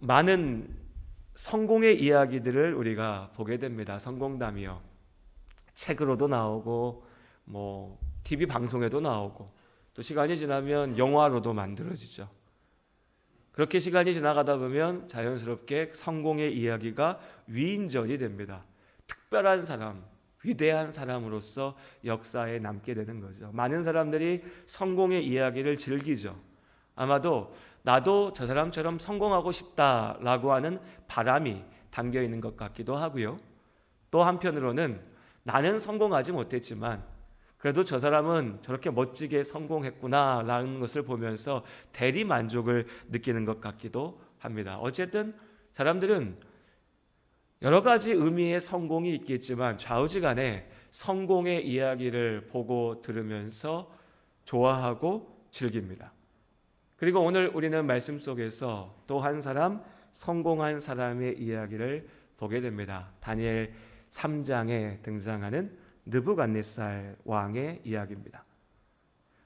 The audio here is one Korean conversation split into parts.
많은 성공의 이야기들을 우리가 보게 됩니다. 성공담이요. 책으로도 나오고 TV 방송에도 나오고 또 시간이 지나면 영화로도 만들어지죠. 그렇게 시간이 지나가다 보면 자연스럽게 성공의 이야기가 위인전이 됩니다. 특별한 사람, 위대한 사람으로서 역사에 남게 되는 거죠. 많은 사람들이 성공의 이야기를 즐기죠. 아마도 나도 저 사람처럼 성공하고 싶다라고 하는 바람이 담겨 있는 것 같기도 하고요. 또 한편으로는 나는 성공하지 못했지만 그래도 저 사람은 저렇게 멋지게 성공했구나라는 것을 보면서 대리 만족을 느끼는 것 같기도 합니다. 어쨌든 사람들은 여러 가지 의미의 성공이 있겠지만 좌우지간에 성공의 이야기를 보고 들으면서 좋아하고 즐깁니다. 그리고 오늘 우리는 말씀 속에서 또 한 사람, 성공한 사람의 이야기를 보게 됩니다. 다니엘 3장에 등장하는 느부갓네살 왕의 이야기입니다.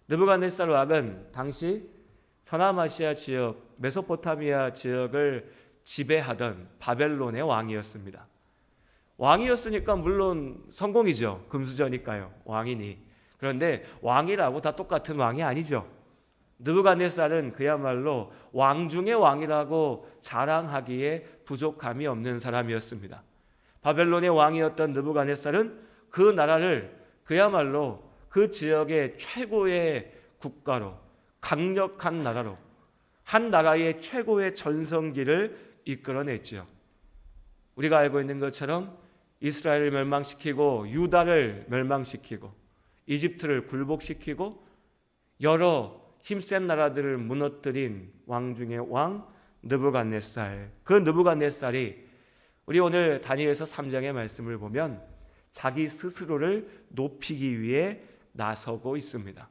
느부갓네살 왕은 당시 서남아시아 지역, 메소포타미아 지역을 지배하던 바벨론의 왕이었습니다. 왕이었으니까 물론 성공이죠. 금수저니까요. 왕이니. 그런데 왕이라고 다 똑같은 왕이 아니죠. 느부갓네살은 그야말로 왕 중의 왕이라고 자랑하기에 부족함이 없는 사람이었습니다. 바벨론의 왕이었던 느부갓네살은 그 나라를 그야말로 그 지역의 최고의 국가로, 강력한 나라로, 한 나라의 최고의 전성기를 이끌어냈지요. 우리가 알고 있는 것처럼 이스라엘을 멸망시키고 유다를 멸망시키고 이집트를 굴복시키고 여러 힘센 나라들을 무너뜨린 왕 중의 왕 느부갓네살. 그 느부갓네살이 우리 오늘 다니엘서 3장의 말씀을 보면 자기 스스로를 높이기 위해 나서고 있습니다.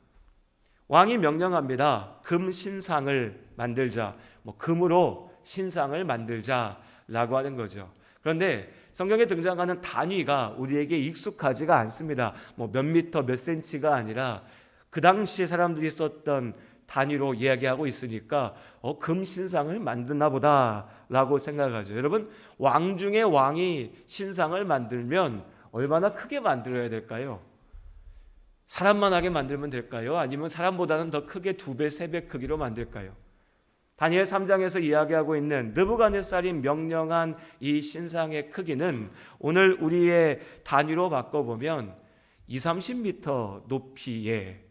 왕이 명령합니다. 금 신상을 만들자. 금으로 신상을 만들자라고 하는 거죠. 그런데 성경에 등장하는 단위가 우리에게 익숙하지가 않습니다. 몇 미터 몇 센치가 아니라 그 당시 사람들이 썼던 단위로 이야기하고 있으니까 금 신상을 만드나 보다라고 생각하죠. 여러분, 왕 중에 왕이 신상을 만들면 얼마나 크게 만들어야 될까요? 사람만 하게 만들면 될까요? 아니면 사람보다는 더 크게 2배, 3배 크기로 만들까요? 다니엘 3장에서 이야기하고 있는 느부갓네살이 명령한 이 신상의 크기는 오늘 우리의 단위로 바꿔보면 20-30m 높이의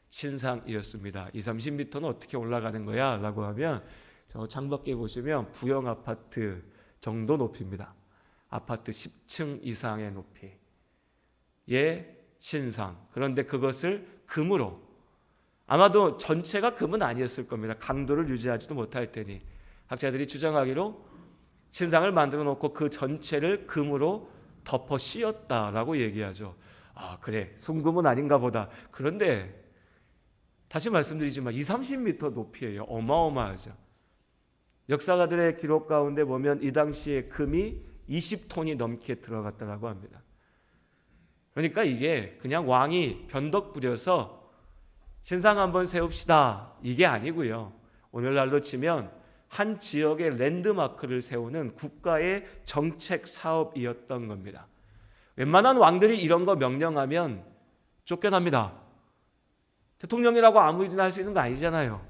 신상이었습니다. 20-30m는 어떻게 올라가는 거야? 라고 하면 저 창밖에 보시면 부영 아파트 정도 높이입니다. 아파트 10층 이상의 높이의 신상. 그런데 그것을 금으로, 아마도 전체가 금은 아니었을 겁니다. 강도를 유지하지도 못할 테니 학자들이 주장하기로 신상을 만들어 놓고 그 전체를 금으로 덮어 씌웠다라고 얘기하죠. 그래, 순금은 아닌가 보다. 그런데 다시 말씀드리지만 20-30m 높이예요. 어마어마하죠. 역사가들의 기록 가운데 보면 이 당시에 금이 20톤이 넘게 들어갔다고 합니다. 그러니까 이게 그냥 왕이 변덕 부려서 신상 한번 세웁시다 이게 아니고요. 오늘날로 치면 한 지역의 랜드마크를 세우는 국가의 정책 사업이었던 겁니다. 웬만한 왕들이 이런 거 명령하면 쫓겨납니다. 대통령이라고 아무 일이나 할 수 있는 거 아니잖아요.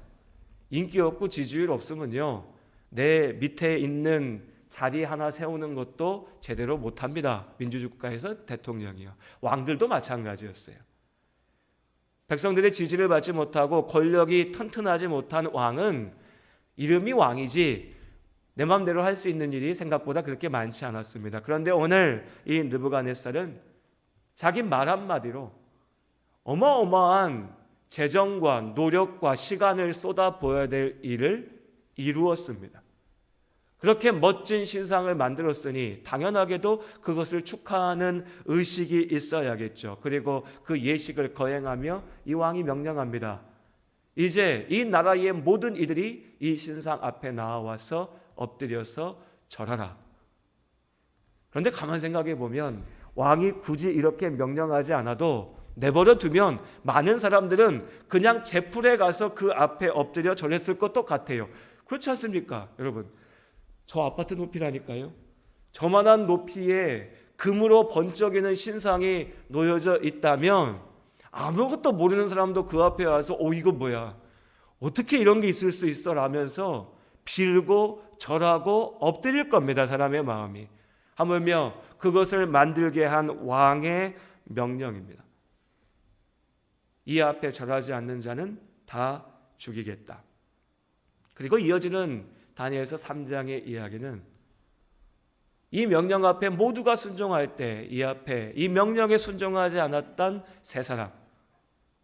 인기 없고 지지율 없으면요, 내 밑에 있는 자리 하나 세우는 것도 제대로 못합니다. 민주주의국가에서 대통령이요. 왕들도 마찬가지였어요. 백성들의 지지를 받지 못하고 권력이 튼튼하지 못한 왕은 이름이 왕이지 내 마음대로 할 수 있는 일이 생각보다 그렇게 많지 않았습니다. 그런데 오늘 이 느부갓네살은 자기 말 한마디로 어마어마한 재정과 노력과 시간을 쏟아부어야 될 일을 이루었습니다. 그렇게 멋진 신상을 만들었으니 당연하게도 그것을 축하하는 의식이 있어야겠죠. 그리고 그 예식을 거행하며 이 왕이 명령합니다. 이제 이 나라의 모든 이들이 이 신상 앞에 나와서 엎드려서 절하라. 그런데 가만 생각해 보면 왕이 굳이 이렇게 명령하지 않아도 내버려 두면 많은 사람들은 그냥 제풀에 가서 그 앞에 엎드려 절했을 것도 같아요. 그렇지 않습니까, 여러분? 저 아파트 높이라니까요. 저만한 높이에 금으로 번쩍이는 신상이 놓여져 있다면 아무것도 모르는 사람도 그 앞에 와서 이거 뭐야? 어떻게 이런 게 있을 수 있어? 라면서 빌고 절하고 엎드릴 겁니다. 사람의 마음이. 하물며 그것을 만들게 한 왕의 명령입니다. 이 앞에 절하지 않는 자는 다 죽이겠다. 그리고 이어지는 다니엘서 3장의 이야기는 이 명령 앞에 모두가 순종할 때 이 앞에 이 명령에 순종하지 않았던 세 사람,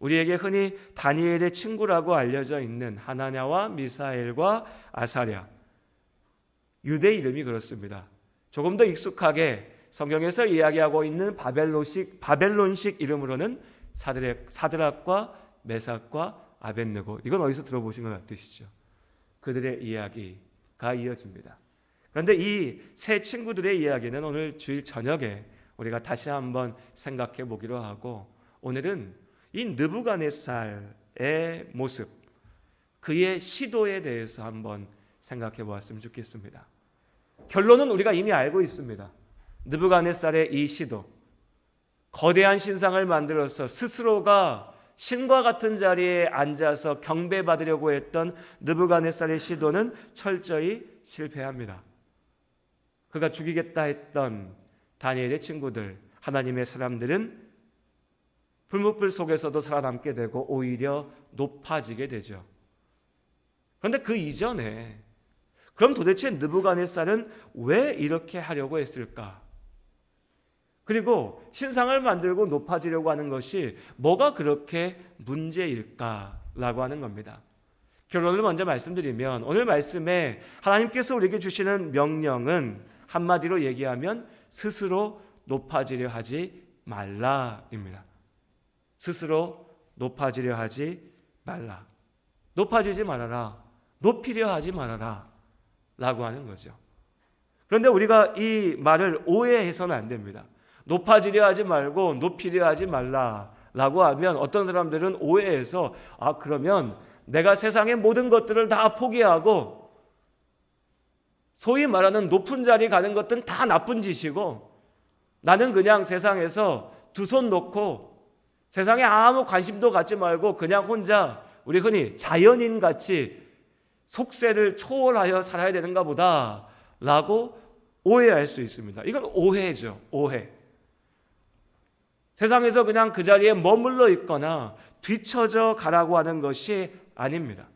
우리에게 흔히 다니엘의 친구라고 알려져 있는 하나냐와 미사엘과 아사랴, 유대 이름이 그렇습니다. 조금 더 익숙하게 성경에서 이야기하고 있는 바벨론식 이름으로는 사드락과 메삭과 아벳느고, 이건 어디서 들어보신 것 같으시죠? 그들의 이야기가 이어집니다. 그런데 이 세 친구들의 이야기는 오늘 주일 저녁에 우리가 다시 한번 생각해 보기로 하고, 오늘은 이 느부갓네살의 모습, 그의 시도에 대해서 한번 생각해 보았으면 좋겠습니다. 결론은 우리가 이미 알고 있습니다. 느부갓네살의 이 시도, 거대한 신상을 만들어서 스스로가 신과 같은 자리에 앉아서 경배받으려고 했던 느부갓네살의 시도는 철저히 실패합니다. 그가 죽이겠다 했던 다니엘의 친구들, 하나님의 사람들은 불못불 속에서도 살아남게 되고 오히려 높아지게 되죠. 그런데 그 이전에 그럼 도대체 느부갓네살은 왜 이렇게 하려고 했을까? 그리고 신상을 만들고 높아지려고 하는 것이 뭐가 그렇게 문제일까라고 하는 겁니다. 결론을 먼저 말씀드리면, 오늘 말씀에 하나님께서 우리에게 주시는 명령은 한마디로 얘기하면 스스로 높아지려 하지 말라입니다. 스스로 높아지려 하지 말라. 높아지지 말아라. 높이려 하지 말아라 라고 하는 거죠. 그런데 우리가 이 말을 오해해서는 안 됩니다. 높아지려 하지 말고 높이려 하지 말라라고 하면 어떤 사람들은 오해해서 그러면 내가 세상의 모든 것들을 다 포기하고 소위 말하는 높은 자리 가는 것들은 다 나쁜 짓이고 나는 그냥 세상에서 두 손 놓고 세상에 아무 관심도 갖지 말고 그냥 혼자 우리 흔히 자연인같이 속세를 초월하여 살아야 되는가 보다 라고 오해할 수 있습니다. 이건 오해죠. 오해. 세상에서 그냥 그 자리에 머물러 있거나 뒤처져 가라고 하는 것이 아닙니다.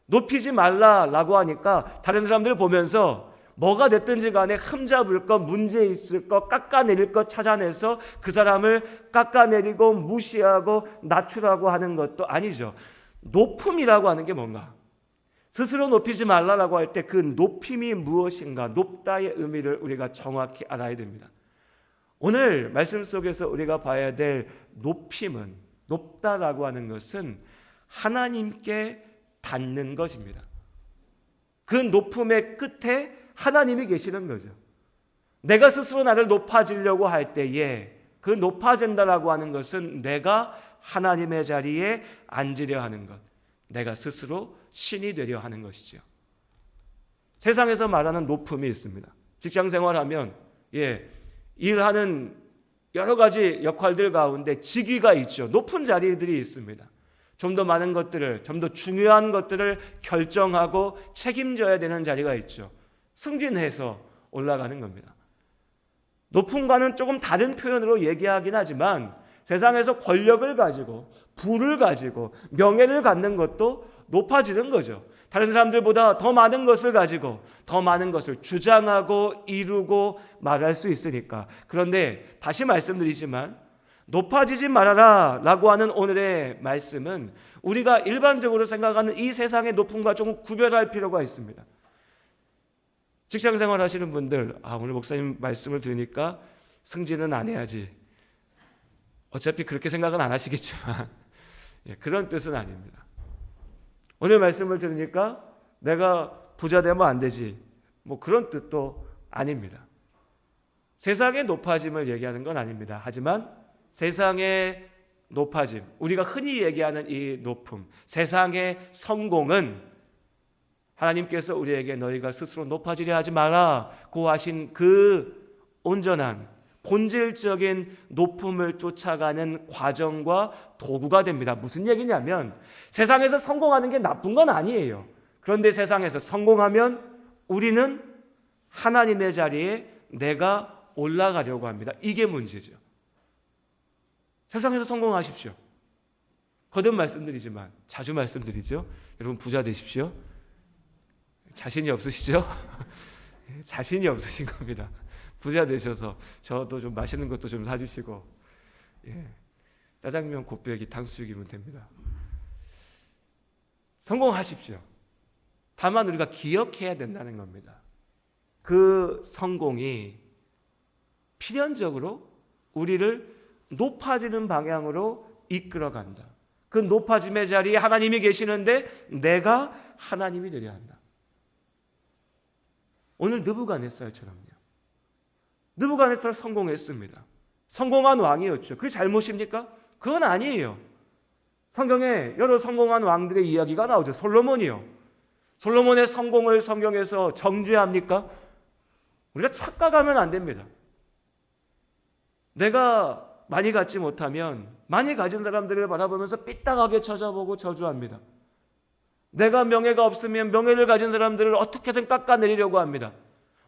높이지 말라라고 하니까 다른 사람들 보면서 뭐가 됐든지 간에 흠잡을 것, 문제 있을 것, 깎아내릴 것 찾아내서 그 사람을 깎아내리고 무시하고 낮추라고 하는 것도 아니죠. 높음이라고 하는 게 뭔가? 스스로 높이지 말라라고 할 때 그 높임이 무엇인가, 높다의 의미를 우리가 정확히 알아야 됩니다. 오늘 말씀 속에서 우리가 봐야 될 높임은, 높다라고 하는 것은 하나님께 닿는 것입니다. 그 높음의 끝에 하나님이 계시는 거죠. 내가 스스로 나를 높아지려고 할 때에 그 높아진다라고 하는 것은 내가 하나님의 자리에 앉으려 하는 것, 내가 스스로 신이 되려 하는 것이죠. 세상에서 말하는 높음이 있습니다. 직장 생활하면 일하는 여러 가지 역할들 가운데 직위가 있죠. 높은 자리들이 있습니다. 좀 더 많은 것들을, 좀 더 중요한 것들을 결정하고 책임져야 되는 자리가 있죠. 승진해서 올라가는 겁니다. 높음과는 조금 다른 표현으로 얘기하긴 하지만 세상에서 권력을 가지고 부를 가지고 명예를 갖는 것도 높아지는 거죠. 다른 사람들보다 더 많은 것을 가지고 더 많은 것을 주장하고 이루고 말할 수 있으니까. 그런데 다시 말씀드리지만 높아지지 말아라 라고 하는 오늘의 말씀은 우리가 일반적으로 생각하는 이 세상의 높음과 조금 구별할 필요가 있습니다. 직장생활 하시는 분들, 오늘 목사님 말씀을 들으니까 승진은 안 해야지. 어차피 그렇게 생각은 안 하시겠지만 그런 뜻은 아닙니다. 오늘 말씀을 들으니까 내가 부자 되면 안 되지, 그런 뜻도 아닙니다. 세상의 높아짐을 얘기하는 건 아닙니다. 하지만 세상의 높아짐, 우리가 흔히 얘기하는 이 높음, 세상의 성공은 하나님께서 우리에게 너희가 스스로 높아지려 하지 마라고 하신 그 온전한 본질적인 높음을 쫓아가는 과정과 도구가 됩니다. 무슨 얘기냐면 세상에서 성공하는 게 나쁜 건 아니에요. 그런데 세상에서 성공하면 우리는 하나님의 자리에 내가 올라가려고 합니다. 이게 문제죠. 세상에서 성공하십시오. 거듭 말씀드리지만 자주 말씀드리죠. 여러분 부자 되십시오. 자신이 없으시죠? 자신이 없으신 겁니다. 부자 되셔서 저도 좀 맛있는 것도 좀 사주시고, 짜장면, 곱빼기, 탕수육이면 됩니다. 성공하십시오. 다만 우리가 기억해야 된다는 겁니다. 그 성공이 필연적으로 우리를 높아지는 방향으로 이끌어간다. 그 높아짐의 자리에 하나님이 계시는데 내가 하나님이 되려 한다. 오늘 느부갓네살처럼요. 느부갓네살 성공했습니다. 성공한 왕이었죠. 그게 잘못입니까? 그건 아니에요. 성경에 여러 성공한 왕들의 이야기가 나오죠. 솔로몬이요. 솔로몬의 성공을 성경에서 정죄합니까? 우리가 착각하면 안 됩니다. 내가 많이 갖지 못하면 많이 가진 사람들을 바라보면서 삐딱하게 찾아보고 저주합니다. 내가 명예가 없으면 명예를 가진 사람들을 어떻게든 깎아내리려고 합니다.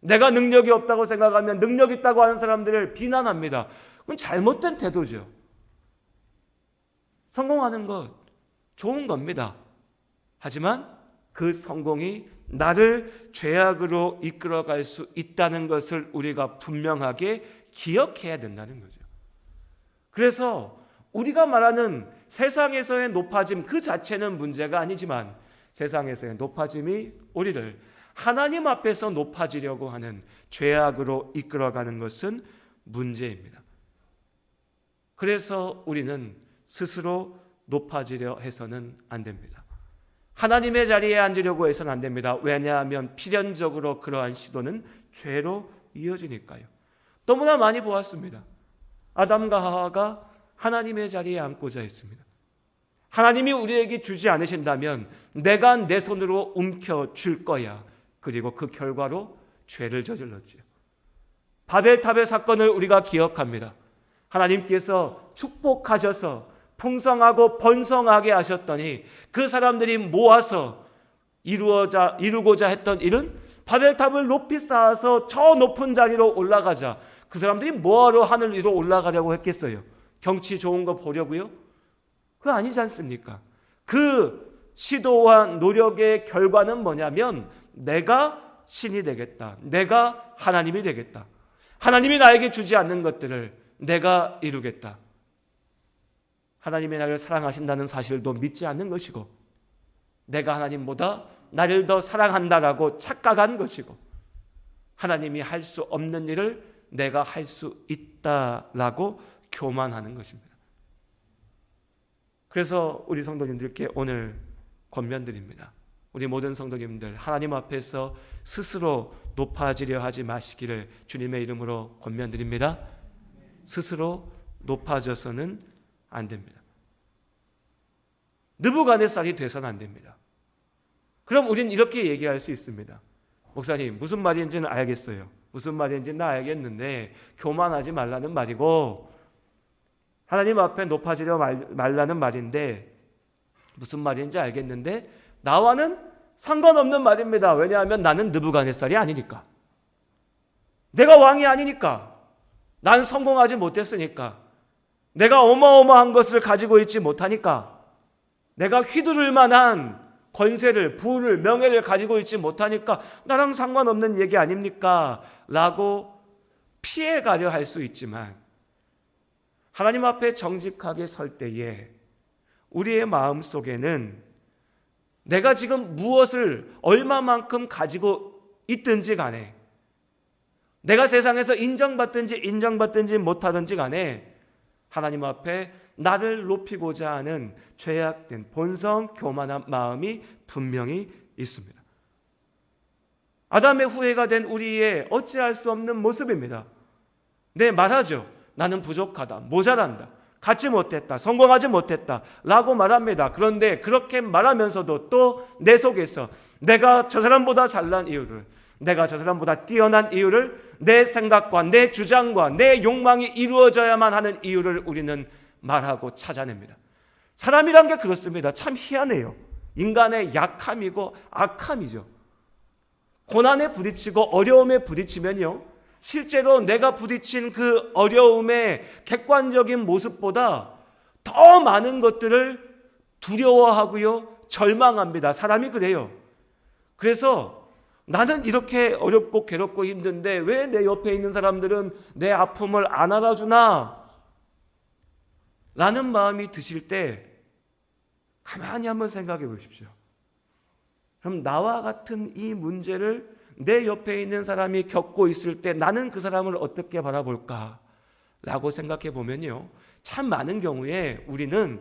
내가 능력이 없다고 생각하면 능력 있다고 하는 사람들을 비난합니다. 그건 잘못된 태도죠. 성공하는 것 좋은 겁니다. 하지만 그 성공이 나를 죄악으로 이끌어갈 수 있다는 것을 우리가 분명하게 기억해야 된다는 거죠. 그래서 우리가 말하는 세상에서의 높아짐 그 자체는 문제가 아니지만 세상에서의 높아짐이 우리를 하나님 앞에서 높아지려고 하는 죄악으로 이끌어가는 것은 문제입니다. 그래서 우리는 스스로 높아지려 해서는 안 됩니다. 하나님의 자리에 앉으려고 해서는 안 됩니다. 왜냐하면 필연적으로 그러한 시도는 죄로 이어지니까요. 너무나 많이 보았습니다. 아담과 하와가 하나님의 자리에 앉고자 했습니다. 하나님이 우리에게 주지 않으신다면 내가 내 손으로 움켜줄 거야. 그리고 그 결과로 죄를 저질렀지요. 바벨탑의 사건을 우리가 기억합니다. 하나님께서 축복하셔서 풍성하고 번성하게 하셨더니 그 사람들이 모아서 이루고자 했던 일은 바벨탑을 높이 쌓아서 저 높은 자리로 올라가자. 그 사람들이 뭐하러 하늘 위로 올라가려고 했겠어요? 경치 좋은 거 보려고요? 그거 아니지 않습니까? 그 시도와 노력의 결과는 뭐냐면 내가 신이 되겠다. 내가 하나님이 되겠다. 하나님이 나에게 주지 않는 것들을 내가 이루겠다. 하나님이 나를 사랑하신다는 사실도 믿지 않는 것이고 내가 하나님보다 나를 더 사랑한다라고 착각한 것이고 하나님이 할 수 없는 일을 내가 할 수 있다라고 교만하는 것입니다. 그래서 우리 성도님들께 오늘 권면드립니다. 우리 모든 성도님들 하나님 앞에서 스스로 높아지려 하지 마시기를 주님의 이름으로 권면드립니다. 스스로 높아져서는 안 됩니다. 느부갓네살이 돼서는 안 됩니다. 그럼 우리는 이렇게 얘기할 수 있습니다. 목사님 무슨 말인지는 알겠어요. 무슨 말인지는 알겠는데 교만하지 말라는 말이고 하나님 앞에 높아지려 말라는 말인데 무슨 말인지 알겠는데 나와는 상관없는 말입니다. 왜냐하면 나는 느부갓네살이 아니니까. 내가 왕이 아니니까. 난 성공하지 못했으니까. 내가 어마어마한 것을 가지고 있지 못하니까. 내가 휘두를 만한 권세를, 부를, 명예를 가지고 있지 못하니까 나랑 상관없는 얘기 아닙니까? 라고 피해가려 할 수 있지만 하나님 앞에 정직하게 설 때에 우리의 마음 속에는 내가 지금 무엇을 얼마만큼 가지고 있든지 간에 내가 세상에서 인정받든지 못하든지 간에 하나님 앞에 나를 높이고자 하는 죄악된 본성 교만한 마음이 분명히 있습니다. 아담의 후예가 된 우리의 어찌할 수 없는 모습입니다. 네, 말하죠. 나는 부족하다, 모자란다. 갖지 못했다, 성공하지 못했다 라고 말합니다. 그런데 그렇게 말하면서도 또 내 속에서 내가 저 사람보다 잘난 이유를, 내가 저 사람보다 뛰어난 이유를, 내 생각과 내 주장과 내 욕망이 이루어져야만 하는 이유를 우리는 말하고 찾아냅니다. 사람이란 게 그렇습니다. 참 희한해요. 인간의 약함이고 악함이죠. 고난에 부딪히고 어려움에 부딪히면요, 실제로 내가 부딪힌 그 어려움의 객관적인 모습보다 더 많은 것들을 두려워하고요, 절망합니다. 사람이 그래요. 그래서 나는 이렇게 어렵고 괴롭고 힘든데 왜 내 옆에 있는 사람들은 내 아픔을 안 알아주나? 라는 마음이 드실 때 가만히 한번 생각해 보십시오. 그럼 나와 같은 이 문제를 내 옆에 있는 사람이 겪고 있을 때 나는 그 사람을 어떻게 바라볼까? 라고 생각해 보면요, 참 많은 경우에 우리는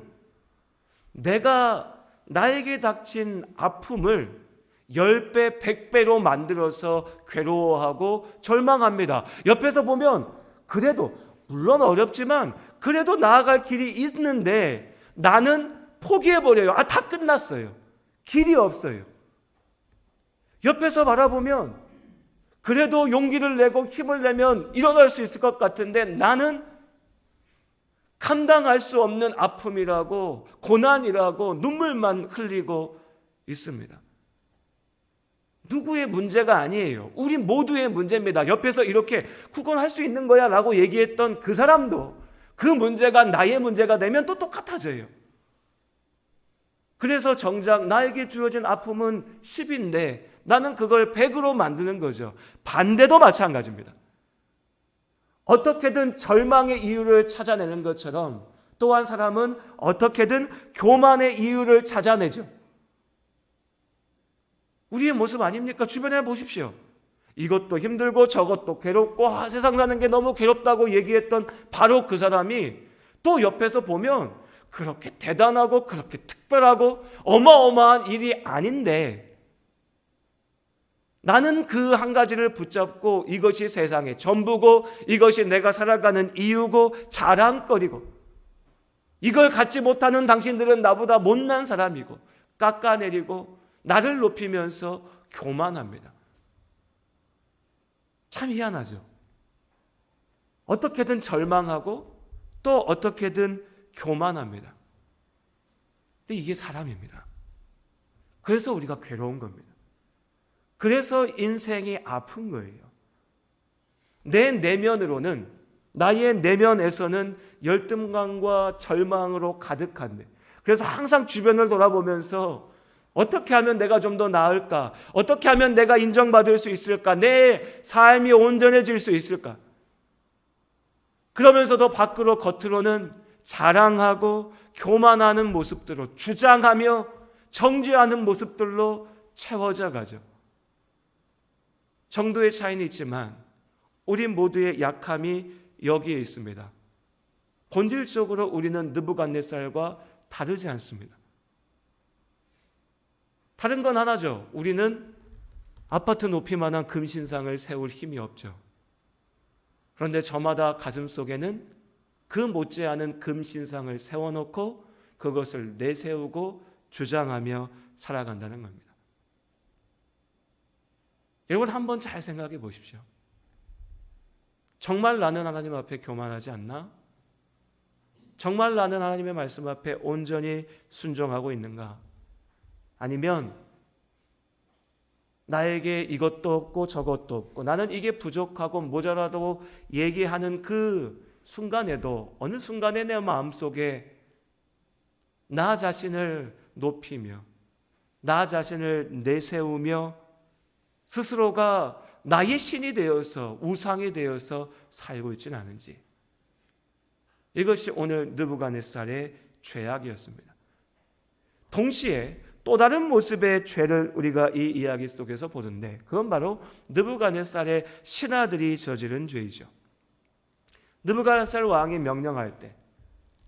내가 나에게 닥친 아픔을 10배, 100배로 만들어서 괴로워하고 절망합니다. 옆에서 보면 그래도 물론 어렵지만 그래도 나아갈 길이 있는데 나는 포기해버려요. 다 끝났어요. 길이 없어요. 옆에서 바라보면 그래도 용기를 내고 힘을 내면 일어날 수 있을 것 같은데 나는 감당할 수 없는 아픔이라고, 고난이라고 눈물만 흘리고 있습니다. 누구의 문제가 아니에요. 우리 모두의 문제입니다. 옆에서 이렇게 그건 할 수 있는 거야 라고 얘기했던 그 사람도 그 문제가 나의 문제가 되면 또 똑같아져요. 그래서 정작 나에게 주어진 아픔은 10인데 나는 그걸 100으로 만드는 거죠. 반대도 마찬가지입니다. 어떻게든 절망의 이유를 찾아내는 것처럼 또한 사람은 어떻게든 교만의 이유를 찾아내죠. 우리의 모습 아닙니까? 주변에 보십시오. 이것도 힘들고 저것도 괴롭고 세상 사는 게 너무 괴롭다고 얘기했던 바로 그 사람이 또 옆에서 보면 그렇게 대단하고 그렇게 특별하고 어마어마한 일이 아닌데 나는 그 한 가지를 붙잡고 이것이 세상의 전부고 이것이 내가 살아가는 이유고 자랑거리고 이걸 갖지 못하는 당신들은 나보다 못난 사람이고 깎아내리고 나를 높이면서 교만합니다. 참 희한하죠. 어떻게든 절망하고 또 어떻게든 교만합니다. 근데 이게 사람입니다. 그래서 우리가 괴로운 겁니다. 그래서 인생이 아픈 거예요. 내 내면으로는, 나의 내면에서는 열등감과 절망으로 가득한데, 그래서 항상 주변을 돌아보면서 어떻게 하면 내가 좀 더 나을까? 어떻게 하면 내가 인정받을 수 있을까? 내 삶이 온전해질 수 있을까? 그러면서도 밖으로 겉으로는 자랑하고 교만하는 모습들로, 주장하며 정죄하는 모습들로 채워져 가죠. 정도의 차이는 있지만 우리 모두의 약함이 여기에 있습니다. 본질적으로 우리는 느부갓네살과 다르지 않습니다. 다른 건 하나죠. 우리는 아파트 높이만한 금신상을 세울 힘이 없죠. 그런데 저마다 가슴 속에는 그 못지않은 금신상을 세워놓고 그것을 내세우고 주장하며 살아간다는 겁니다. 여러분 한번 잘 생각해 보십시오. 정말 나는 하나님 앞에 교만하지 않나? 정말 나는 하나님의 말씀 앞에 온전히 순종하고 있는가? 아니면 나에게 이것도 없고 저것도 없고 나는 이게 부족하고 모자라다고 얘기하는 그 순간에도 어느 순간에 내 마음속에 나 자신을 높이며 나 자신을 내세우며 스스로가 나의 신이 되어서 우상이 되어서 살고 있지는 않은지, 이것이 오늘 느부갓네살의 죄악이었습니다. 동시에 또 다른 모습의 죄를 우리가 이 이야기 속에서 보는데 그건 바로 느부갓네살의 신하들이 저지른 죄이죠. 느부갓네살 왕이 명령할 때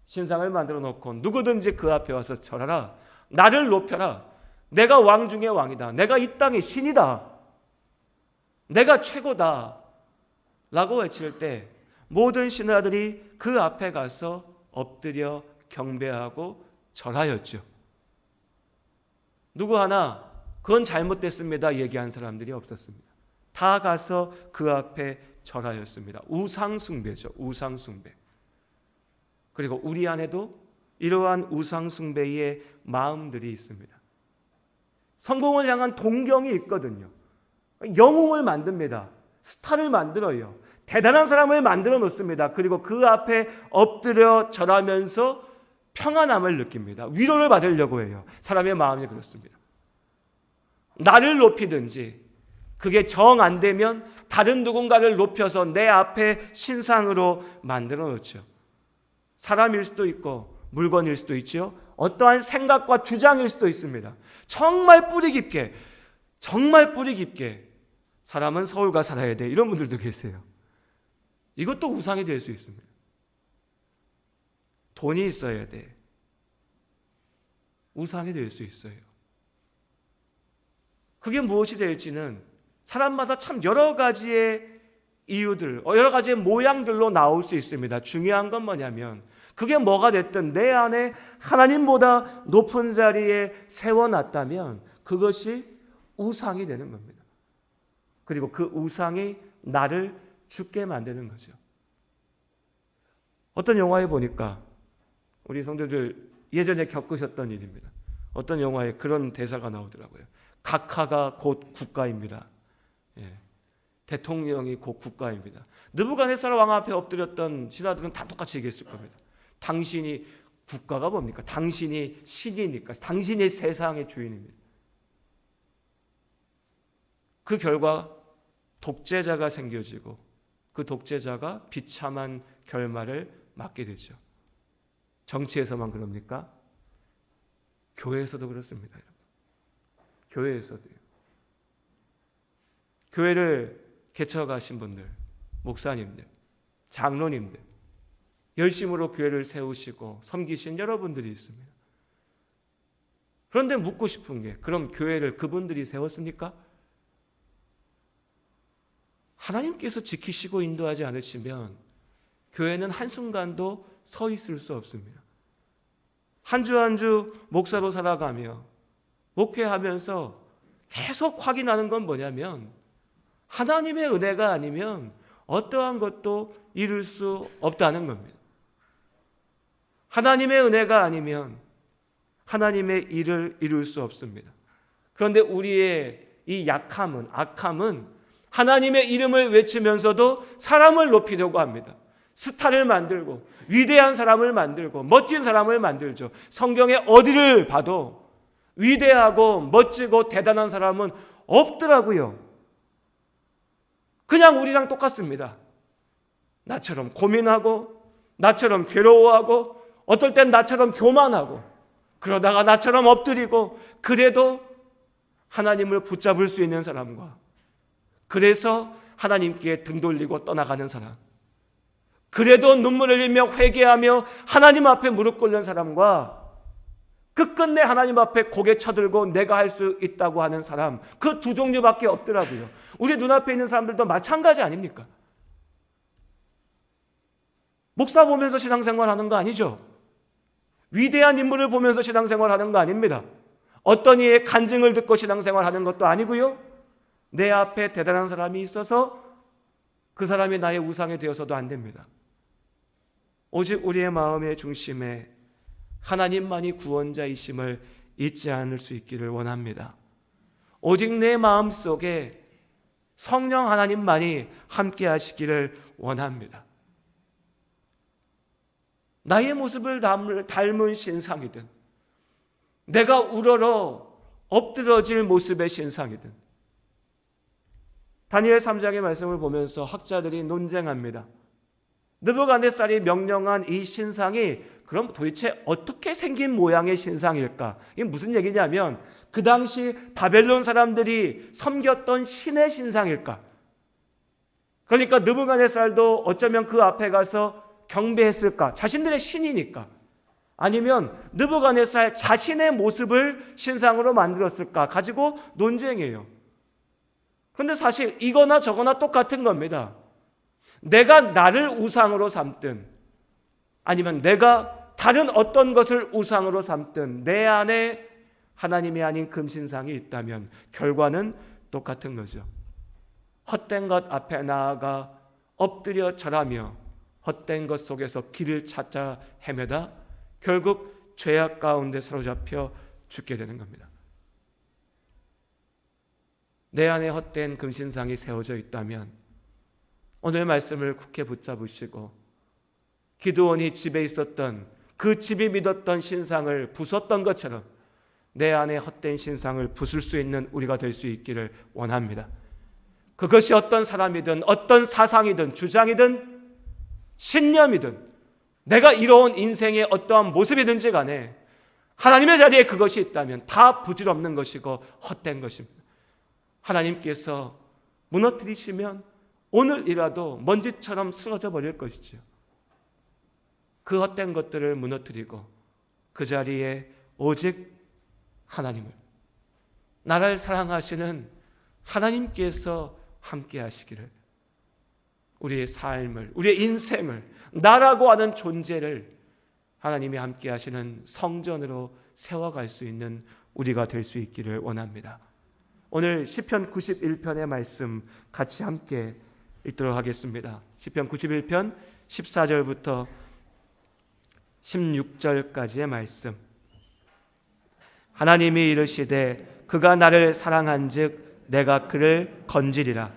신상을 만들어 놓고 누구든지 그 앞에 와서 절하라, 나를 높여라, 내가 왕 중의 왕이다, 내가 이 땅의 신이다, 내가 최고다 라고 외칠 때 모든 신하들이 그 앞에 가서 엎드려 경배하고 절하였죠. 누구 하나 그건 잘못됐습니다 얘기한 사람들이 없었습니다. 다 가서 그 앞에 절하였습니다. 우상숭배죠. 우상숭배. 그리고 우리 안에도 이러한 우상숭배의 마음들이 있습니다. 성공을 향한 동경이 있거든요. 영웅을 만듭니다. 스타를 만들어요. 대단한 사람을 만들어 놓습니다. 그리고 그 앞에 엎드려 절하면서 평안함을 느낍니다. 위로를 받으려고 해요. 사람의 마음이 그렇습니다. 나를 높이든지 그게 정 안 되면 다른 누군가를 높여서 내 앞에 신상으로 만들어 놓죠. 사람일 수도 있고 물건일 수도 있죠. 어떠한 생각과 주장일 수도 있습니다. 정말 뿌리 깊게 사람은 서울과 살아야 돼 이런 분들도 계세요. 이것도 우상이 될 수 있습니다. 돈이 있어야 돼. 우상이 될 수 있어요. 그게 무엇이 될지는 사람마다 참 여러 가지의 이유들, 여러 가지의 모양들로 나올 수 있습니다. 중요한 건 뭐냐면 그게 뭐가 됐든 내 안에 하나님보다 높은 자리에 세워놨다면 그것이 우상이 되는 겁니다. 그리고 그 우상이 나를 죽게 만드는 거죠. 어떤 영화에 보니까 우리 성도들 예전에 겪으셨던 일입니다. 어떤 영화에 그런 대사가 나오더라고요. 각하가 곧 국가입니다. 대통령이 곧 국가입니다. 느부갓네살 왕 앞에 엎드렸던 신하들은 다 똑같이 얘기했을 겁니다. 당신이 국가가 뭡니까? 당신이 신이니까 당신이 세상의 주인입니다. 그 결과 독재자가 생겨지고 그 독재자가 비참한 결말을 맞게 되죠. 정치에서만 그럽니까? 교회에서도 그렇습니다. 여러분. 교회에서도요. 교회를 개척하신 분들, 목사님들, 장로님들, 열심으로 교회를 세우시고 섬기신 여러분들이 있습니다. 그런데 묻고 싶은 게 그럼 교회를 그분들이 세웠습니까? 하나님께서 지키시고 인도하지 않으시면 교회는 한순간도 서 있을 수 없습니다. 한 주 한 주 목사로 살아가며 목회하면서 계속 확인하는 건 뭐냐면 하나님의 은혜가 아니면 어떠한 것도 이룰 수 없다는 겁니다. 하나님의 은혜가 아니면 하나님의 일을 이룰 수 없습니다. 그런데 우리의 이 약함은, 악함은 하나님의 이름을 외치면서도 사람을 높이려고 합니다. 스타를 만들고 위대한 사람을 만들고 멋진 사람을 만들죠. 성경에 어디를 봐도 위대하고 멋지고 대단한 사람은 없더라고요. 그냥 우리랑 똑같습니다. 나처럼 고민하고 나처럼 괴로워하고 어떨 땐 나처럼 교만하고 그러다가 나처럼 엎드리고 그래도 하나님을 붙잡을 수 있는 사람과 그래서 하나님께 등 돌리고 떠나가는 사람, 그래도 눈물을 흘리며 회개하며 하나님 앞에 무릎 꿇는 사람과 끝끝내 하나님 앞에 고개 쳐들고 내가 할 수 있다고 하는 사람, 그 두 종류밖에 없더라고요. 우리 눈앞에 있는 사람들도 마찬가지 아닙니까? 목사 보면서 신앙생활하는 거 아니죠? 위대한 인물을 보면서 신앙생활하는 거 아닙니다. 어떤 이의 간증을 듣고 신앙생활하는 것도 아니고요. 내 앞에 대단한 사람이 있어서 그 사람이 나의 우상이 되어서도 안 됩니다. 오직 우리의 마음의 중심에 하나님만이 구원자이심을 잊지 않을 수 있기를 원합니다. 오직 내 마음속에 성령 하나님만이 함께 하시기를 원합니다. 나의 모습을 닮은 신상이든 내가 우러러 엎드러질 모습의 신상이든 다니엘 3장의 말씀을 보면서 학자들이 논쟁합니다. 느부갓네살이 명령한 이 신상이 그럼 도대체 어떻게 생긴 모양의 신상일까? 이게 무슨 얘기냐면 그 당시 바벨론 사람들이 섬겼던 신의 신상일까? 그러니까 느부갓네살도 어쩌면 그 앞에 가서 경배했을까? 자신들의 신이니까. 아니면 느부갓네살 자신의 모습을 신상으로 만들었을까? 가지고 논쟁해요. 그런데 사실 이거나 저거나 똑같은 겁니다. 내가 나를 우상으로 삼든 아니면 내가 다른 어떤 것을 우상으로 삼든 내 안에 하나님이 아닌 금신상이 있다면 결과는 똑같은 거죠. 헛된 것 앞에 나아가 엎드려 절하며 헛된 것 속에서 길을 찾아 헤매다 결국 죄악 가운데 사로잡혀 죽게 되는 겁니다. 내 안에 헛된 금신상이 세워져 있다면 오늘 말씀을 굳게 붙잡으시고 기드온이 집에 있었던 그 집이 믿었던 신상을 부쉈던 것처럼 내 안에 헛된 신상을 부술 수 있는 우리가 될 수 있기를 원합니다. 그것이 어떤 사람이든 어떤 사상이든 주장이든 신념이든 내가 이뤄온 인생의 어떠한 모습이든지 간에 하나님의 자리에 그것이 있다면 다 부질없는 것이고 헛된 것입니다. 하나님께서 무너뜨리시면 오늘이라도 먼지처럼 쓰러져 버릴 것이죠. 그 헛된 것들을 무너뜨리고 그 자리에 오직 하나님을, 나를 사랑하시는 하나님께서 함께 하시기를, 우리의 삶을, 우리의 인생을, 나라고 하는 존재를 하나님이 함께 하시는 성전으로 세워갈 수 있는 우리가 될 수 있기를 원합니다. 오늘 시편 91편의 말씀 같이 함께 읽도록 하겠습니다. 시편 91편 14절부터 16절까지의 말씀. 하나님이 이르시되 그가 나를 사랑한즉 내가 그를 건지리라.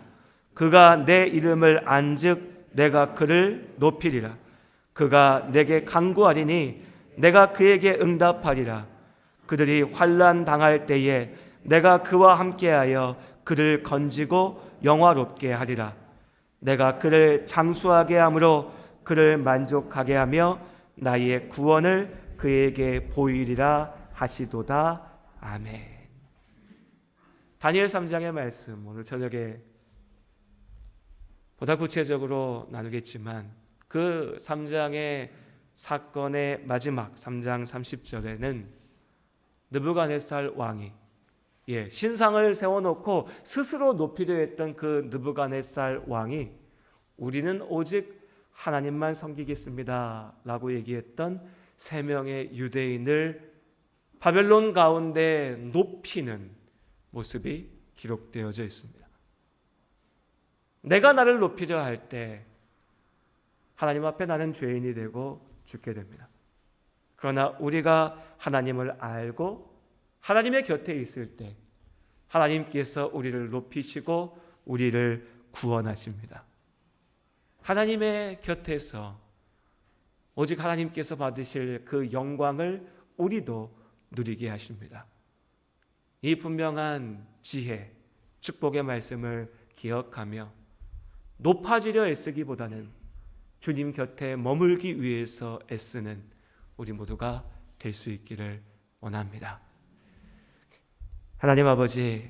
그가 내 이름을 안즉 내가 그를 높이리라. 그가 내게 간구하리니 내가 그에게 응답하리라. 그들이 환난 당할 때에 내가 그와 함께하여 그를 건지고 영화롭게 하리라. 내가 그를 장수하게 함으로 그를 만족하게 하며 나의 구원을 그에게 보이리라 하시도다. 아멘. 다니엘 3장의 말씀 오늘 저녁에 보다 구체적으로 나누겠지만 그 3장의 사건의 마지막 3장 30절에는 느부갓네살 왕이 신상을 세워놓고 스스로 높이려 했던 그 느부갓네살 왕이 우리는 오직 하나님만 섬기겠습니다 라고 얘기했던 3명의 유대인을 바벨론 가운데 높이는 모습이 기록되어져 있습니다. 내가 나를 높이려 할 때 하나님 앞에 나는 죄인이 되고 죽게 됩니다. 그러나 우리가 하나님을 알고 하나님의 곁에 있을 때 하나님께서 우리를 높이시고 우리를 구원하십니다. 하나님의 곁에서 오직 하나님께서 받으실 그 영광을 우리도 누리게 하십니다. 이 분명한 지혜, 축복의 말씀을 기억하며 높아지려 애쓰기보다는 주님 곁에 머물기 위해서 애쓰는 우리 모두가 될 수 있기를 원합니다. 하나님 아버지,